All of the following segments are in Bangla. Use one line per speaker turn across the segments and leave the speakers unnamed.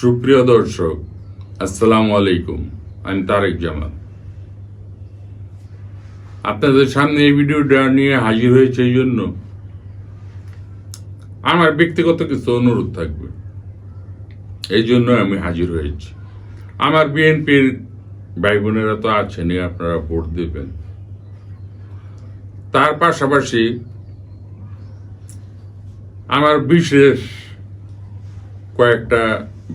সুপ্রিয় দর্শক, আসসালামু আলাইকুম। আমি তারেক জামাল আপনাদের সামনে এই ভিডিওটা নিয়ে হাজির হয়েছে। এই জন্য আমার ব্যক্তিগত কিছু অনুরোধ থাকবে, এই জন্য আমি হাজির হয়েছি। আমার বিএনপির ভাই বোনেরা তো আছেনই, আপনারা ভোট দেবেন। তার পাশাপাশি আমার বিশেষ কয়েকটা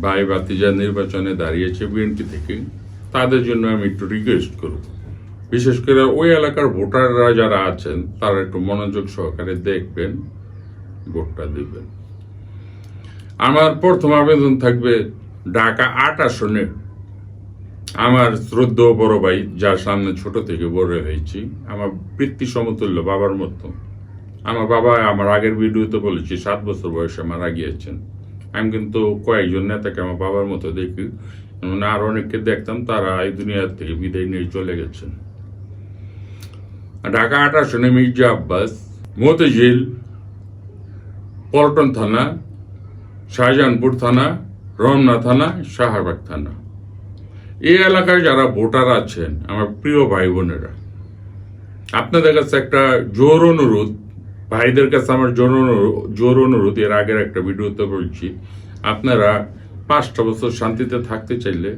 ভাই ভাতিজা নির্বাচনে দাঁড়িয়েছে বিএনপি থেকে, তাদের জন্য আমি একটু রিকোয়েস্ট করব, বিশেষ করে ওই এলাকার ভোটাররা যারা আছেন তারা একটু মনোযোগ সহকারে দেখবেন, ভোটটা দিবেন। আমার প্রথম আবেদন থাকবে, ঢাকা ৮ আসনে আমার শ্রদ্ধেয় বড় ভাই, যার সামনে ছোট থেকে বড় হয়েছি, আমার পিতৃ সমতুল্য, বাবার মতো। আমার বাবা, আমার আগের ভিডিওতে বলেছি, 7 বছর বয়সে মারা গিয়েছেন। আমি কিন্তু কয়েকজন নেতাকে আমার বাবার মতো দেখি, মানে আর অনেককে দেখতাম, তারা এই দুনিয়ার থেকে বিদায় নিয়ে চলে গেছেন। ঢাকা ৮ আসনে মির্জা আব্বাস, মতিঝিল, পল্টন থানা, শাহজাহানপুর থানা, রমনা থানা, শাহবাগ থানা, এই এলাকায় যারা ভোটার আছেন আমার প্রিয় ভাই বোনেরা, আপনাদের কাছে একটা জোর অনুরোধ, ভাইদের কাছে আমার জোর অনুরোধ, এর আগের একটা ভিডিওতে বলছি, আপনারা 5টা বছর শান্তিতে থাকতে চাইলে,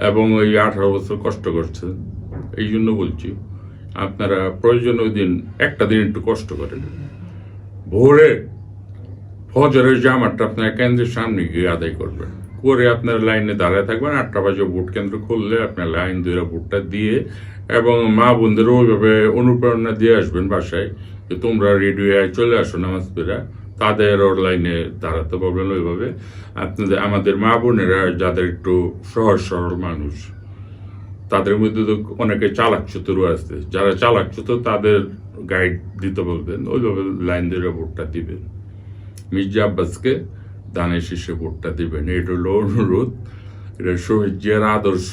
এবং ওই 18 বছর কষ্ট করছেন, এই জন্য বলছি, আপনারা প্রয়োজন ওই দিন একটা দিন একটু কষ্ট করেন। ভোরে ফজরের জামাতটা আপনার কেন্দ্রের সামনে গিয়ে আদায় করবেন, করে আপনার লাইনে দাঁড়ায় থাকবেন। 8টা বাজে ভোট কেন্দ্র খুললে আপনার লাইন ধরে ভোটটা দিয়ে, এবং মা বোনদেরও ওইভাবে অনুপ্রেরণা দিয়ে আসবেন বাসায়, যে তোমরা রেডি হয়ে চলে আসো নামাজ পড়া, তাদের ওর লাইনে দাঁড়াতে পারবেন। ওইভাবে আপনাদের, আমাদের মা বোনেরা যাদের একটু সহজ সরল মানুষ, তাদের মধ্যে তো অনেকে চালাক চতুর আছে, যারা চালাক চতুর তাদের গাইড দিতে বলবেন, ওইভাবে লাইন ধরে ভোটটা দিবেন। মির্জা আব্বাসকে দানের শীর্ষে ভোটটা দিবেন, এটা হলো অনুরোধ। এটা শহীদ জিয়ার আদর্শ,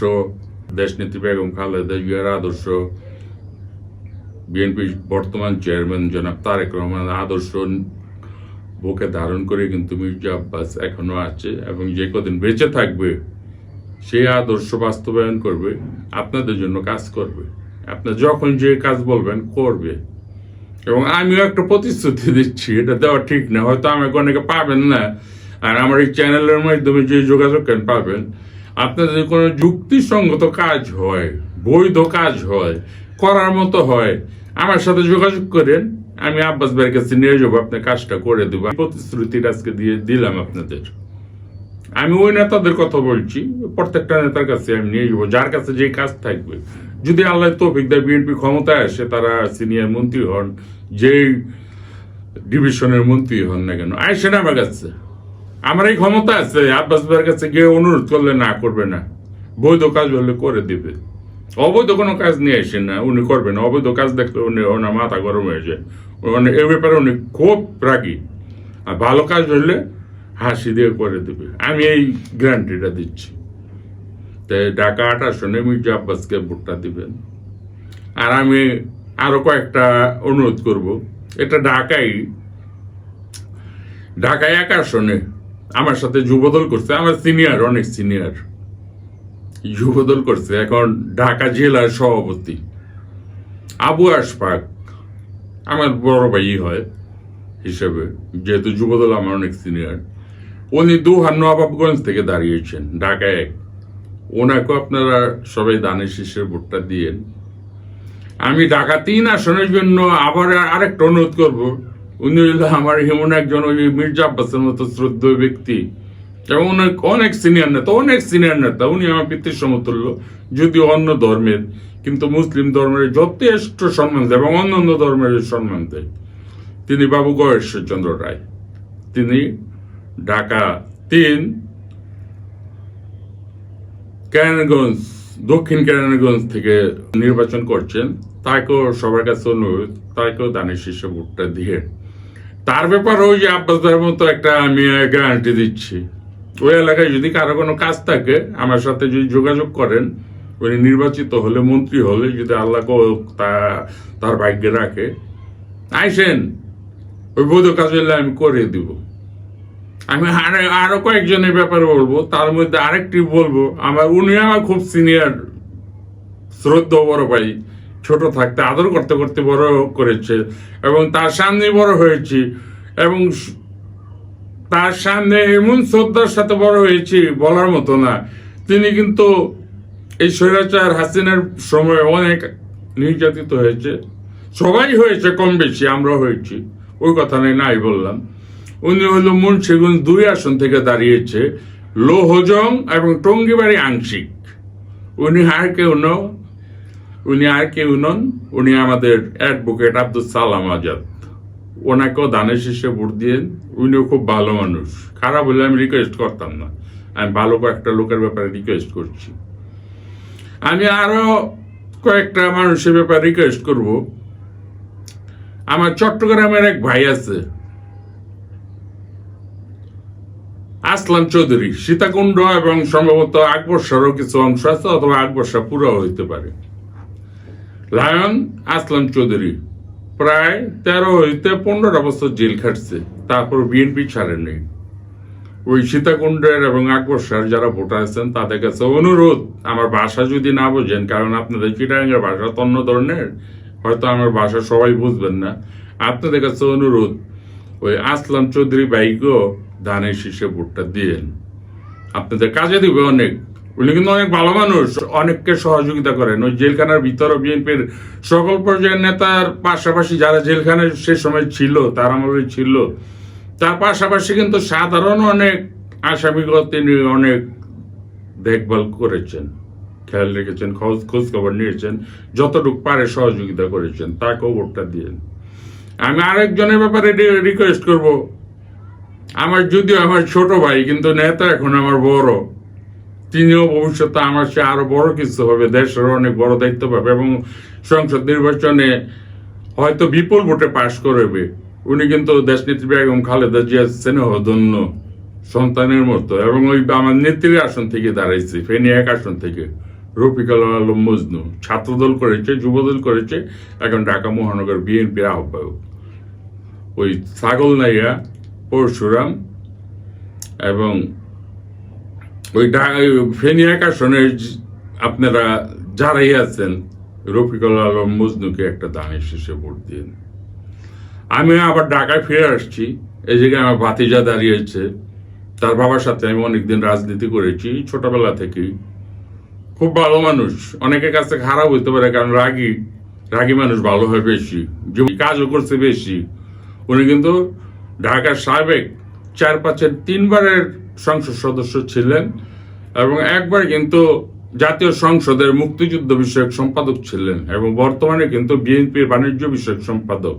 দেশনেত্রী বেগম খালেদা জিয়ার আদর্শ, বিএনপি বর্তমান চেয়ারম্যান জনাব তারেক রহমানের আদর্শ বুকে ধারণ করে কিন্তু মির্জা আব্বাস এখনো আছে, এবং যে কদিন বেঁচে থাকবে সেই আদর্শ বাস্তবায়ন করবে, আপনাদের জন্য কাজ করবে। আপনার যখন যে কাজ বলবেন করবে, এবং আমিও একটা প্রতিশ্রুতি দিচ্ছি, এটা দেওয়া ঠিক না, হয়তো আমাকে অনেকে পাবেন না, আর আমার এই চ্যানেলের মাধ্যমে যে যোগাযোগ পাবেন, আপনাদের যদি কোনো যুক্তিসঙ্গত কাজ হয়, বৈধ কাজ হয়, করার মতো হয়, আমার সাথে যোগাযোগ করেন, আমি আব্বাস ভাইয়ের কাছে নিয়ে যাবো, আপনার কাজটা করে দেবো। প্রতিশ্রুতিটা আজকে দিয়ে দিলাম আপনাদের। আমি ওই নেতাদের কথা বলছি, প্রত্যেকটা নেতার কাছে আমি নিয়ে যাবো, যার কাছে যে কাজ থাকবে। যদি আল্লাহ তৌফিক দেয় বিএনপি ক্ষমতায় আসে, তারা সিনিয়র মন্ত্রী হন, যেই ডিভিশনের মন্ত্রী হন না কেন, আসেন আমার কাছে, আমার এই ক্ষমতা আছে। আব্বাস ভাইয়ের কাছে গিয়ে অনুরোধ করলে না করবে না, বৈধ কাজ হলে করে দেবে। অবৈধ কোনো কাজ নিয়ে আসেন না, উনি করবেন। অবৈধ কাজ দেখলে উনি, ওনার মাথা গরম হয়ে যায়, এ ব্যাপারে উনি খুব রাগী। আর ভালো কাজ হলে হাসি দিয়ে করে দেবে, আমি এই গ্যারান্টিটা দিচ্ছি। তাই ঢাকা ৮ আসনে মির্জা আব্বাসকে ভোটটা দিবেন। আর আমি আরো কয়েকটা অনুরোধ করব, এটা ঢাকায় ১ আসনে আমার সাথে যুবদল করছে, আমার সিনিয়র, অনেক সিনিয়র যুবদল করছে, এখন ঢাকা জেলার সভাপতি আবু আশফাক, আমার বড় ভাই হয় হিসেবে, যেহেতু যুবদল আমার অনেক সিনিয়র, উনি দোহার নবাবগঞ্জ থেকে দাঁড়িয়েছেন ঢাকায় ১। ওনাকেও আপনারা সবাই দানের শীর্ষের ভোটটা দিয়েন। আমি ঢাকা ৩ আসনের জন্য আবার আরেকটা অনুরোধ করবো, উনি হইল আমার এমন একজন ওই মির্জা আব্বাসের মতো শ্রদ্ধেয় ব্যক্তি, এবং অনেক সিনিয়র নেতা, উনি আমার পিতৃ সমতুল্য, যদিও অন্য ধর্মের, কিন্তু মুসলিম ধর্মের যথেষ্ট সম্মান দেয় এবং অন্যান্য ধর্মের সম্মান দেয়। তিনি বাবু গয়েশ্বর চন্দ্র রায়, তিনি ঢাকা ৩ কেরানীগঞ্জ, দক্ষিণ কেরানীগঞ্জ থেকে নির্বাচন করছেন। তাকেও সবার কাছে অনুরোধ, তাকেও দানের শীর্ষে ভোটটা দিয়ে, তার ব্যাপারে ওই যে আব্বাস ভাইয়ের মতো একটা আমি গ্যারান্টি দিচ্ছি, ওই এলাকায় যদি কারো কোনো কাজ থাকে আমার সাথে যদি যোগাযোগ করেন, উনি নির্বাচিত হলে, মন্ত্রী হলে, যদি আল্লাহ তার ভাগ্যে রাখে, আইসেন, ওই বৈধ কাজ হলে আমি করে দিব। আমি আরো কয়েকজনের ব্যাপারে বলবো, তার মধ্যে আরেকটি বলবো, উনি আমার খুব সিনিয়র, শ্রদ্ধা বড় ভাই। ছোট থাকতে আদর করতে করতে বড় করেছে এবং তার সামনে বড় হয়েছি এবং তার সামনে এমন শ্রদ্ধার সাথে বড় হয়েছি বলার মতো না। তিনি কিন্তু এই স্বৈরাচার হাসিনার সময় অনেক নির্যাতিত হয়েছে, সবাই হয়েছে কম বেশি, আমরা হয়েছি, ওই কথা নাই বললাম। উনি হলো মুন্সিগঞ্জ 2 আসন থেকে দাঁড়িয়েছে, লৌহজং এবং টঙ্গিবাড়ি আংশিক। উনি আর কেউ নন, উনি আমাদের অ্যাডভোকেট আব্দুল সালাম আজাদ। ওনাকেও দানের শীর্ষে ভোট দিয়ে, উনিও খুব ভালো মানুষ। খারাপ হলে আমি রিকোয়েস্ট করতাম না, আমি ভালো কয়েকটা লোকের ব্যাপারে রিকোয়েস্ট করছি। আমি আরো কয়েকটা মানুষের ব্যাপারে রিকোয়েস্ট করব। আমার চট্টগ্রামের এক ভাই আছে, আসলাম চৌধুরী, সীতাকুণ্ড এবং সম্ভবত আকবরসারও কিছু অংশ আছে, অথবা আকবরসা পুরো হইতে পারে। লায়ন আসলাম চৌধুরী প্রায় 13 হইতে 15টা বছর জেল খাটছে, তারপর বিএনপি ছাড়েনি। ওই সীতাকুণ্ডের এবং আকবরসার যারা ভোটার আছেন তাদের কাছে অনুরোধ, আমার ভাষা যদি না বোঝেন, কারণ আপনাদের চিটাগাঙ্গের ভাষা তো অন্য ধরনের, হয়তো আমার ভাষা সবাই বুঝবেন না, আপনাদের কাছে অনুরোধ, ওই আসলাম চৌধুরী ভাইকেও ধানের শীর্ষে ভোটটা দিয়েন, আপনাদের কাজে দিবে অনেক। উনি কিন্তু অনেক ভালো মানুষ, অনেককে সহযোগিতা করেন। ওই জেলখানার ভিতরে বিএনপির সকল পর্যায়ের নেতার পাশাপাশি যারা জেলখানায় সে সময় ছিল, তার আমলে ছিল, তার পাশাপাশি কিন্তু সাধারণ অনেক আসামিগুলো তিনি অনেক দেখভাল করেছেন, খেয়াল রেখেছেন, খোঁজ খবর নিয়েছেন, যতটুকু পারে সহযোগিতা করেছেন, তাকেও ভোটটা দিয়েন। আমি আরেকজনের ব্যাপারে রিকোয়েস্ট করব, যদিও আমার ছোট ভাই, কিন্তু নেতা এখন আমার বড়, তিনিও ভবিষ্যতে আমার সে আরো বড় কিছু হবে, দেশের অনেক বড় দায়িত্ব পাবে এবং সংসদ নির্বাচনে হয়তো বিপুল ভোটে পাশ করবে। উনি কিন্তু দেশনেত্রী বেগম খালেদা জিয়া স্নেহধন্য সন্তানের মতো, এবং ওই আমার নেত্রীর আসন থেকে দাঁড়াইছে, ফেনী 1 আসন থেকে, রফিকুল আলম মজনু, ছাত্রদল করেছে, যুবদল করেছে, এখন ঢাকা মহানগর বিএনপির আহ্বায়ক। ওই ছাগল নাইয়া, পরশুরাম এবং ওই ফেনী 1 আসনে আপনারা যারাই আছেন, রফিকুল আলম মজনুকে একটা দানের শীর্ষে ভোট দিন। আমি আবার ঢাকায় ফিরে আসছি, এই জায়গায় আমার ভাতিজা দাঁড়িয়েছে, তার বাবার সাথে আমি অনেকদিন রাজনীতি করেছি ছোটবেলা থেকেই। খুব ভালো মানুষ, অনেকের কাছে খারাপ হইতে পারে, কারণ রাগী মানুষ ভালো হয় বেশি, কাজও করছে বেশি। উনি কিন্তু ঢাকার সাবেক 4-5-এর 3বারের সংসদ সদস্য ছিলেন এবং একবার কিন্তু জাতীয় সংসদের মুক্তিযুদ্ধ বিষয়ক সম্পাদক ছিলেন এবং বর্তমানে কিন্তু বিএনপির বাণিজ্য বিষয়ক সম্পাদক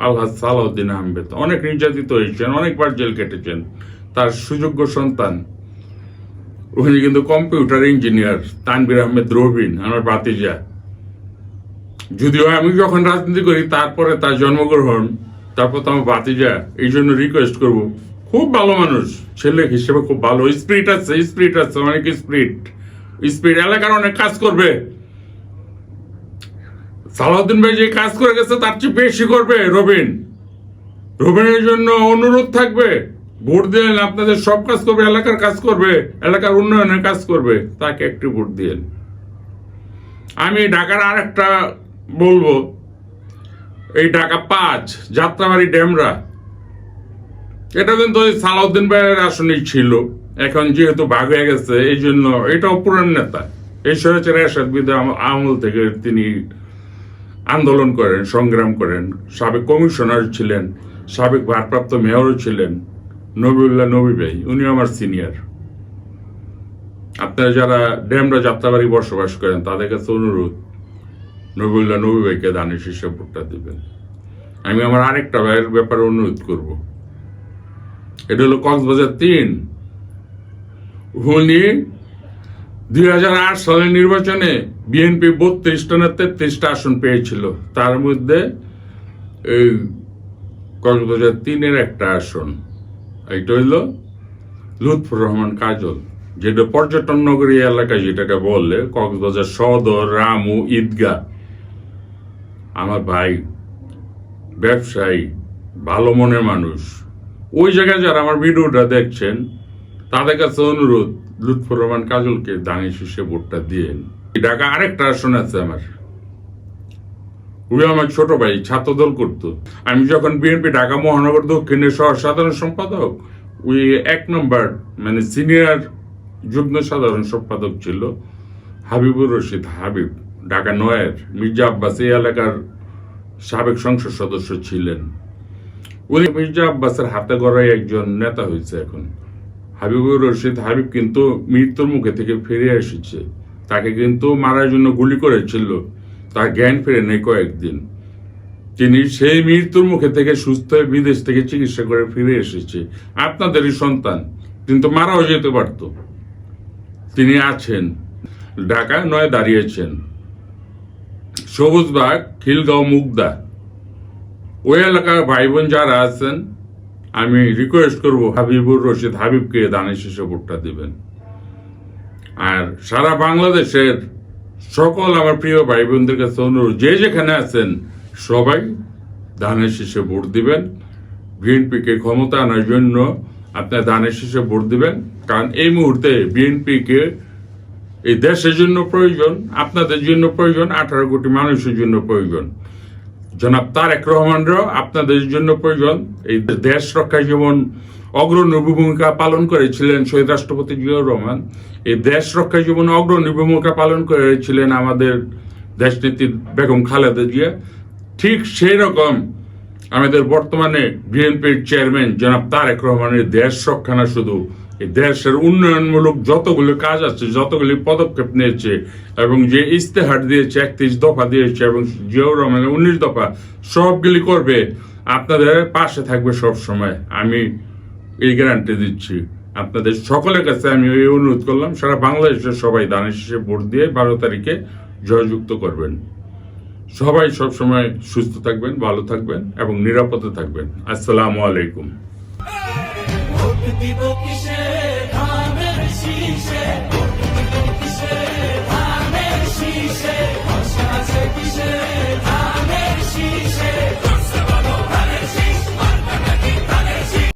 আলহাজ সালাউদ্দিন আহমেদ। অনেক নির্যাতিত হয়েছেন, অনেকবার জেল কেটেছেন। তার সুযোগ্য সন্তান, উনি কিন্তু কম্পিউটার ইঞ্জিনিয়ার, তানভীর আহমেদ রবিন, আমার ভাতিজা। যদিও আমি যখন রাজনীতি করি তারপরে তার জন্মগ্রহণ, তারপর তো আমার ভাতিজা, এই জন্য রিকোয়েস্ট করবো, খুব ভালো মানুষ, ছেলে হিসেবে খুব ভালো, স্পিরিট আছে অনেক স্পিরিট, এলাকার অনেক কাজ করবে। সালাউদ্দিন ভাই যে কাজ করে গেছে তার চেয়ে বেশি করবে রবিনের জন্য অনুরোধ থাকবে, ভোট দিলেন, আপনাদের সব কাজ করবে, এলাকার কাজ করবে, এলাকার উন্নয়নের কাজ করবে, তাকে একটু ভোট দিলেন। আমি ঢাকার আরেকটা বলবো, এই ঢাকা 5 যাত্রাবাড়ি ডেমরা, এটা কিন্তু ওই সালাউদ্দিন ভাইয়ের আসনই ছিল, এখন যেহেতু ভাগ হয়ে গেছে এই জন্য, এটাও পুরান নেতা, এই স্বৈরাচার এরশাদ বিরুদ্ধে আমল থেকে তিনি আন্দোলন করেন, সংগ্রাম করেন, সাবেক কমিশনার ছিলেন, সাবেক ভারপ্রাপ্ত মেয়রও ছিলেন, নবিউল্লাহ নবী ভাই, উনি আমার সিনিয়র। আপনারা যারা ডেমরা যাত্রাবাড়ি বসবাস করেন তাদের কাছে অনুরোধ, নবিউল্লাহ নবী ভাইকে দানের শীর্ষে ভোটটা দিবেন। আমি আমার আরেকটা ভাইয়ের ব্যাপারে অনুরোধ করব, এটা হলো কক্সবাজার 3। উনি 2008 সালের নির্বাচনে বিএনপি 32টা না 33টা আসন পেয়েছিল, তার মধ্যে এই কক্সবাজার 3-এর একটা আসন, এটা হইল লুৎফর রহমান কাজল, যেটা পর্যটন নগরী এলাকা যেটাকে বললে, কক্সবাজার সদর, রামু, ঈদগাহ। আমার ভাই ব্যবসায়ী, ভালো মনের মানুষ, ওই জায়গায় যারা আমার ভিডিওটা দেখছেন তাদের কাছে অনুরোধ, লুৎফর রহমান কাজলকে দানি শীষে ভোটটা দিয়েন। ঢাকা আরেকটা আসন আছে আমার, ওই আমার ছোট ভাই ছাত্রদল করতো। আমি যখন বিএনপি ঢাকা মহানগর দক্ষিণের সহ সাধারণ সম্পাদক, ওই 1 নম্বর মানে সিনিয়র যুগ্ম সাধারণ সম্পাদক ছিল হাবিবুর রশিদ হাবিব, ঢাকা নয়ের। মির্জা আব্বাস এই এলাকার সাবেক সংসদ সদস্য ছিলেন। উনি মির্জা আব্বাসের হাতে গড়াই একজন নেতা হয়েছে এখন। হাবিবুর রশিদ হাবিব কিন্তু মৃত্যুর মুখে থেকে ফিরে এসেছে। তাকে কিন্তু মারার জন্য গুলি করেছিল, তার জ্ঞান ফিরে নেই কয়েকদিন। তিনি সেই মৃত্যুর মুখে থেকে সুস্থ হয়ে বিদেশ থেকে চিকিৎসা করে ফিরে এসেছে। আপনাদেরই সন্তান, কিন্তু মারাও যেতে পারত। তিনি আছেন, ঢাকা নয় দাঁড়িয়েছেন। সবুজবাগ, খিলগাঁও, মুগদা ওই এলাকার ভাই বোন যারা আছেন, আমি রিকোয়েস্ট করব হাবিবুর রশিদ হাবিবকে দানি শীষে ভোটটা দিবেন। আর সারা বাংলাদেশের সকল আমার প্রিয় ভাই বোনদের কাছে অনুরোধ, যে যেখানে আছেন সবাই দানের শীষে ভোট দিবেন। বিএনপিকে ক্ষমতা আনার জন্য আপনার দানের শীষে ভোট দিবেন। কারণ এই মুহূর্তে বিএনপিকে এই দেশের জন্য প্রয়োজন, আপনাদের জন্য প্রয়োজন, 18 কোটি মানুষের জন্য প্রয়োজন। জনাব তারেক রহমানরাও আপনাদের জন্য প্রয়োজন। এই দেশ রক্ষায় যেমন অগ্রণী ভূমিকা পালন করেছিলেন শহীদ রাষ্ট্রপতি জিয়াউর রহমান, এই দেশ রক্ষায় যেমন অগ্রণী ভূমিকা পালন করেছিলেন আমাদের দেশনেত্রী বেগম খালেদা জিয়া, ঠিক সেই রকম আমাদের বর্তমানে বিএনপির চেয়ারম্যান জনাব তারেক রহমানের দেশ রক্ষা না, শুধু এই দেশের উন্নয়নমূলক যতগুলো কাজ আছে, যতগুলি পদক্ষেপ নিয়েছে এবং যে ইস্তেহার দিয়েছে, 31 দফা দিয়েছে এবং জিয়াউর রহমানের 19 দফা, সবগুলি করবে, আপনাদের পাশে থাকবে সব সময়। আমি এই গ্যারান্টি দিচ্ছি। আপনাদের সকলের কাছে আমি এই অনুরোধ করলাম, সারা বাংলাদেশের সবাই দানের শীষে ভোট দিয়ে 12 তারিখে জয়যুক্ত করবেন। সবাই সবসময় সুস্থ থাকবেন, ভালো থাকবেন এবং নিরাপদে থাকবেন। আসসালামু আলাইকুম।
ভোট দিব কিসে, ঘামের শীষে।